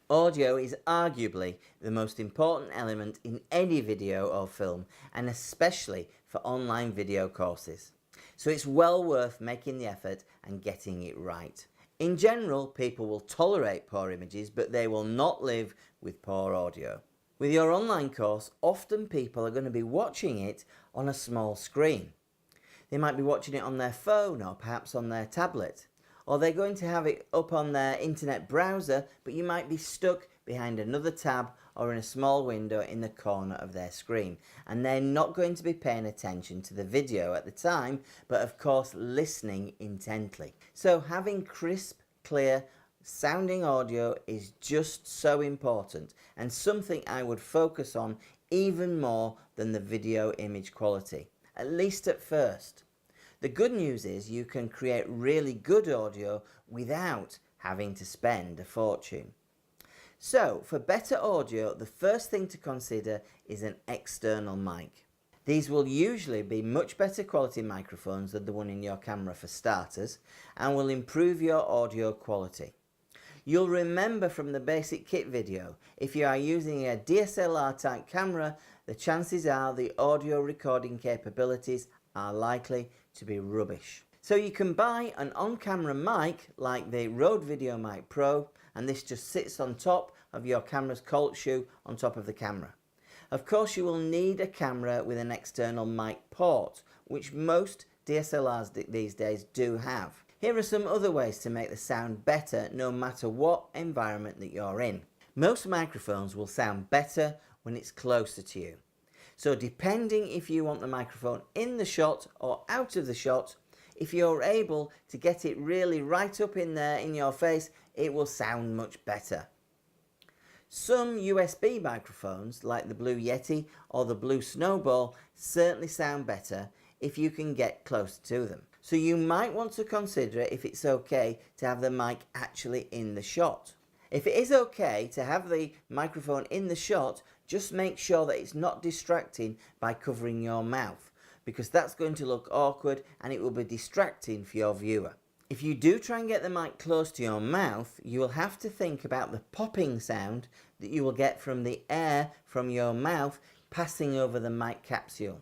Audio is arguably the most important element in any video or film, and especially for online video courses. So it's well worth making the effort and getting it right. In general, people will tolerate poor images, but they will not live with poor audio. With your online course, often people are going to be watching it on a small screen. They might be watching it on their phone or perhaps on their tablet. Or they're going to have it up on their internet browser, but you might be stuck behind another tab or in a small window in the corner of their screen. And they're not going to be paying attention to the video at the time, but of course listening intently. So having crisp, clear, sounding audio is just so important, and something I would focus on even more than the video image quality, at least at first. The good news is you can create really good audio without having to spend a fortune. So, for better audio, the first thing to consider is an external mic. These will usually be much better quality microphones than the one in your camera for starters, and will improve your audio quality. You'll remember from the basic kit video, if you are using a DSLR type camera, the chances are the audio recording capabilities are likely to be rubbish. So you can buy an on-camera mic like the Rode VideoMic Pro, and this just sits on top of your camera's Colt shoe on top of the camera. Of course you will need a camera with an external mic port, which most DSLRs these days do have. Here are some other ways to make the sound better no matter what environment that you're in. Most microphones will sound better when it's closer to you. So depending if you want the microphone in the shot or out of the shot, if you're able to get it really right up in there in your face, it will sound much better. Some USB microphones like the Blue Yeti or the Blue Snowball certainly sound better if you can get close to them. So you might want to consider if it's okay to have the mic actually in the shot. If it is okay to have the microphone in the shot, just make sure that it's not distracting by covering your mouth, because that's going to look awkward and it will be distracting for your viewer. If you do try and get the mic close to your mouth, you will have to think about the popping sound that you will get from the air from your mouth passing over the mic capsule.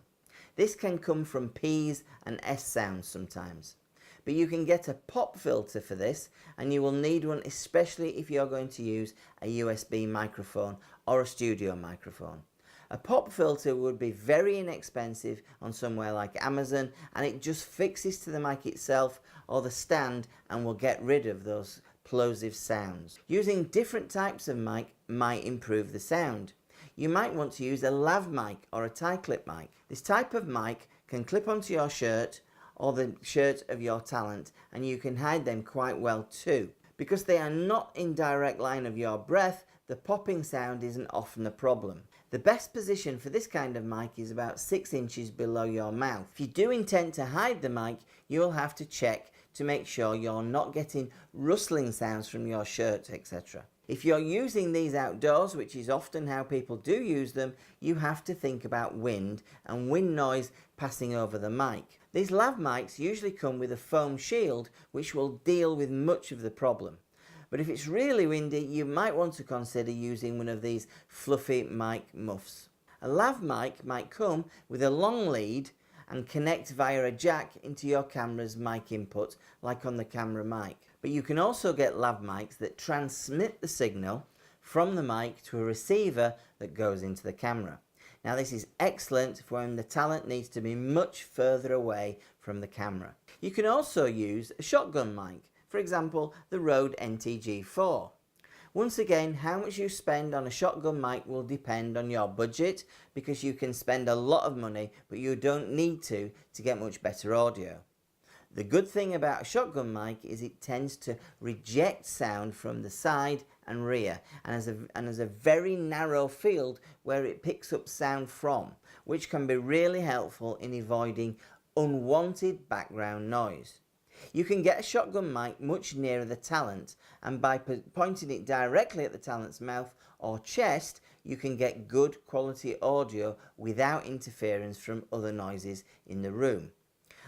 This can come from P's and S sounds sometimes. But you can get a pop filter for this, and you will need one especially if you're going to use a USB microphone or a studio microphone. A pop filter would be very inexpensive on somewhere like Amazon, and it just fixes to the mic itself or the stand and will get rid of those plosive sounds. Using different types of mic might improve the sound. You might want to use a lav mic or a tie clip mic. This type of mic can clip onto your shirt or the shirt of your talent, and you can hide them quite well too. Because they are not in direct line of your breath, the popping sound isn't often a problem. The best position for this kind of mic is about 6 inches below your mouth. If you do intend to hide the mic, you will have to check to make sure you're not getting rustling sounds from your shirt, etc. If you're using these outdoors, which is often how people do use them, you have to think about wind and wind noise passing over the mic. These lav mics usually come with a foam shield which will deal with much of the problem. But if it's really windy, you might want to consider using one of these fluffy mic muffs. A lav mic might come with a long lead and connect via a jack into your camera's mic input, like on the camera mic. But you can also get lav mics that transmit the signal from the mic to a receiver that goes into the camera. Now this is excellent for when the talent needs to be much further away from the camera. You can also use a shotgun mic, for example the Rode NTG4. Once again, how much you spend on a shotgun mic will depend on your budget, because you can spend a lot of money but you don't need to get much better audio. The good thing about a shotgun mic is it tends to reject sound from the side and rear, and has a very narrow field where it picks up sound from, which can be really helpful in avoiding unwanted background noise. You can get a shotgun mic much nearer the talent, and by pointing it directly at the talent's mouth or chest, you can get good quality audio without interference from other noises in the room.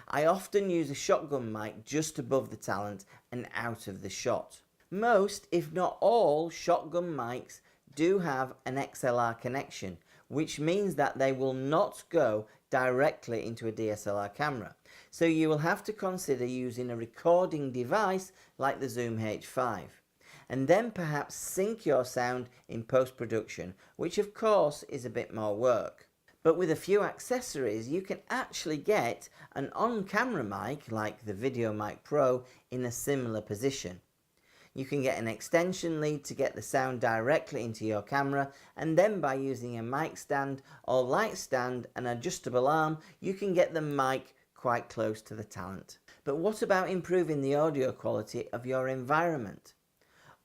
I often use a shotgun mic just above the talent and out of the shot. Most, if not all, shotgun mics do have an XLR connection, which means that they will not go directly into a DSLR camera. So you will have to consider using a recording device like the Zoom H5, and then perhaps sync your sound in post-production, which of course is a bit more work. But with a few accessories, you can actually get an on-camera mic like the VideoMic Pro in a similar position. You can get an extension lead to get the sound directly into your camera, and then by using a mic stand or light stand and adjustable arm, you can get the mic quite close to the talent. But what about improving the audio quality of your environment?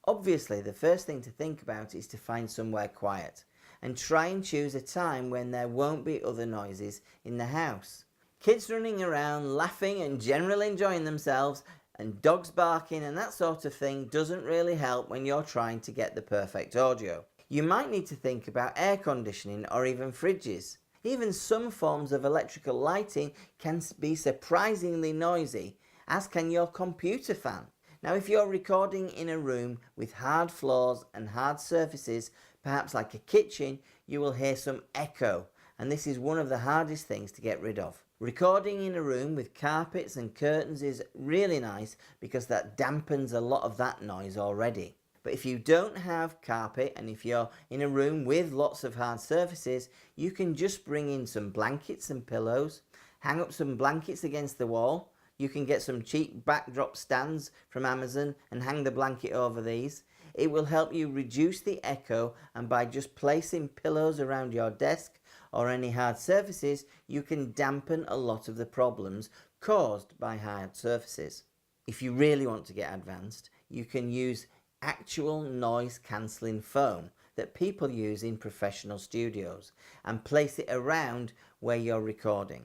Obviously, the first thing to think about is to find somewhere quiet, and try and choose a time when there won't be other noises in the house. Kids running around, laughing and generally enjoying themselves, and dogs barking and that sort of thing doesn't really help when you're trying to get the perfect audio. You might need to think about air conditioning or even fridges. Even some forms of electrical lighting can be surprisingly noisy, as can your computer fan. Now, if you're recording in a room with hard floors and hard surfaces, perhaps like a kitchen, you will hear some echo, and this is one of the hardest things to get rid of. Recording in a room with carpets and curtains is really nice because that dampens a lot of that noise already. But if you don't have carpet and if you're in a room with lots of hard surfaces, you can just bring in some blankets and pillows, hang up some blankets against the wall. You can get some cheap backdrop stands from Amazon and hang the blanket over these. It will help you reduce the echo, and by just placing pillows around your desk or any hard surfaces, you can dampen a lot of the problems caused by hard surfaces. If you really want to get advanced, you can use actual noise cancelling foam that people use in professional studios and place it around where you're recording.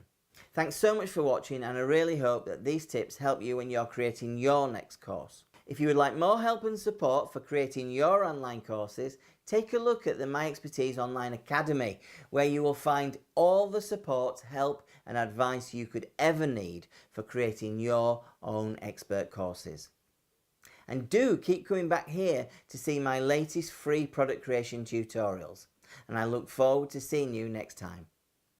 Thanks so much for watching, and I really hope that these tips help you when you're creating your next course. If you would like more help and support for creating your online courses, take a look at the My Expertise Online Academy, where you will find all the support, help and advice you could ever need for creating your own expert courses. And do keep coming back here to see my latest free product creation tutorials. And I look forward to seeing you next time.